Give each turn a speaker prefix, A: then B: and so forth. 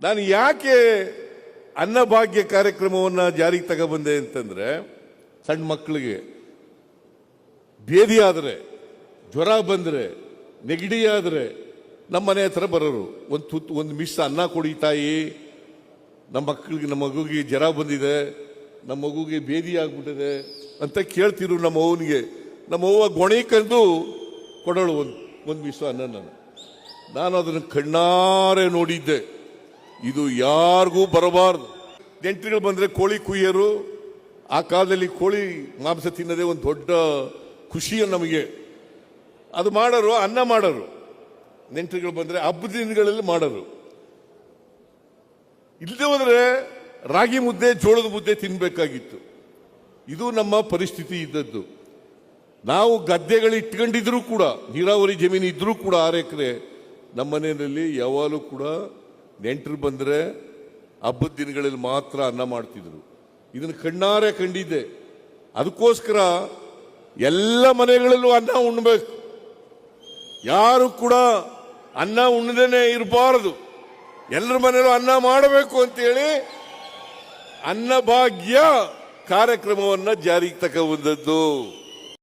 A: ನಾನು ಯಾಕೆ ಅನ್ನಭಾಗ್ಯ ಕಾರ್ಯಕ್ರಮವನ್ನು ಜಾರಿಗೆ ತಗೊಬಂದೆ ಅಂತಂದ್ರೆ, ಸಣ್ಣ ಮಕ್ಕಳಿಗೆ ಭೇದಿ ಆದರೆ, ಜ್ವರ ಬಂದರೆ, ನೆಗಡಿ ಆದರೆ ನಮ್ಮ ಮನೆ ಹತ್ರ ಬರೋರು. ಒಂದು ಮಿಸ್ ಅನ್ನ ಕೊಡಿ ತಾಯಿ, ನಮ್ಮ ಮಗುಗೆ ಜ್ವರ ಬಂದಿದೆ, ನಮ್ಮ ಮಗುಗೆ ಭೇದಿ ಆಗ್ಬಿಟ್ಟಿದೆ ಅಂತ ಕೇಳ್ತಿರು. ನಮ್ಮ ಅವ್ವನಿಗೆ ನಮ್ಮ ಅವ್ವ ಗೊಣಿಕಂದು ಕೊಡೋಳು ಒಂದು ಮಿಸ್ ಅನ್ನ. ನಾನು ಅದನ್ನು ಕಣ್ಣಾರೆ ನೋಡಿದ್ದೆ. ಇದು ಯಾರಿಗೂ ಬರಬಾರ್ದು. ನೆಂಟರುಗಳು ಬಂದರೆ ಕೋಳಿ ಕುಯ್ಯರು. ಆ ಕಾಲದಲ್ಲಿ ಕೋಳಿ ಮಾಂಸ ತಿನ್ನೋದೇ ಒಂದು ದೊಡ್ಡ ಖುಷಿಯ ನಮಗೆ. ಅದು ಮಾಡೋರು, ಅನ್ನ ಮಾಡೋರು. ನೆಂಟರುಗಳು ಬಂದರೆ ಹಬ್ಬದ ದಿನಗಳಲ್ಲಿ ಮಾಡೋರು. ಇಲ್ಲದೆ ಹೋದರೆ ರಾಗಿ ಮುದ್ದೆ, ಜೋಳದ ಮುದ್ದೆ ತಿನ್ನಬೇಕಾಗಿತ್ತು. ಇದು ನಮ್ಮ ಪರಿಸ್ಥಿತಿ ಇದ್ದದ್ದು. ನಾವು ಗದ್ದೆಗಳು ಇಟ್ಕೊಂಡಿದ್ರು ಕೂಡ, ನೀರಾವರಿ ಜಮೀನು ಇದ್ರೂ ಕೂಡ 6 ಎಕರೆ, ನಮ್ಮ ಮನೆಯಲ್ಲಿ ಯಾವಾಗಲೂ ಕೂಡ ನೆಂಟರು ಬಂದರೆ ಹಬ್ಬದ ದಿನಗಳಲ್ಲಿ ಮಾತ್ರ ಅನ್ನ ಮಾಡ್ತಿದ್ರು. ಇದನ್ನು ಕಣ್ಣಾರೆ ಕಂಡಿದ್ದೆ. ಅದಕ್ಕೋಸ್ಕರ ಎಲ್ಲ ಮನೆಗಳಲ್ಲೂ ಅನ್ನ ಉಣ್ಣಬೇಕು. ಯಾರು ಕೂಡ ಅನ್ನ ಉಣ್ಣದೇನೆ ಇರಬಾರದು. ಎಲ್ಲರ ಮನೆಯಲ್ಲೂ ಅನ್ನ ಮಾಡಬೇಕು ಅಂತೇಳಿ ಅನ್ನಭಾಗ್ಯ ಕಾರ್ಯಕ್ರಮವನ್ನು ಜಾರಿಗೆ ತಗೊಂಡದ್ದು.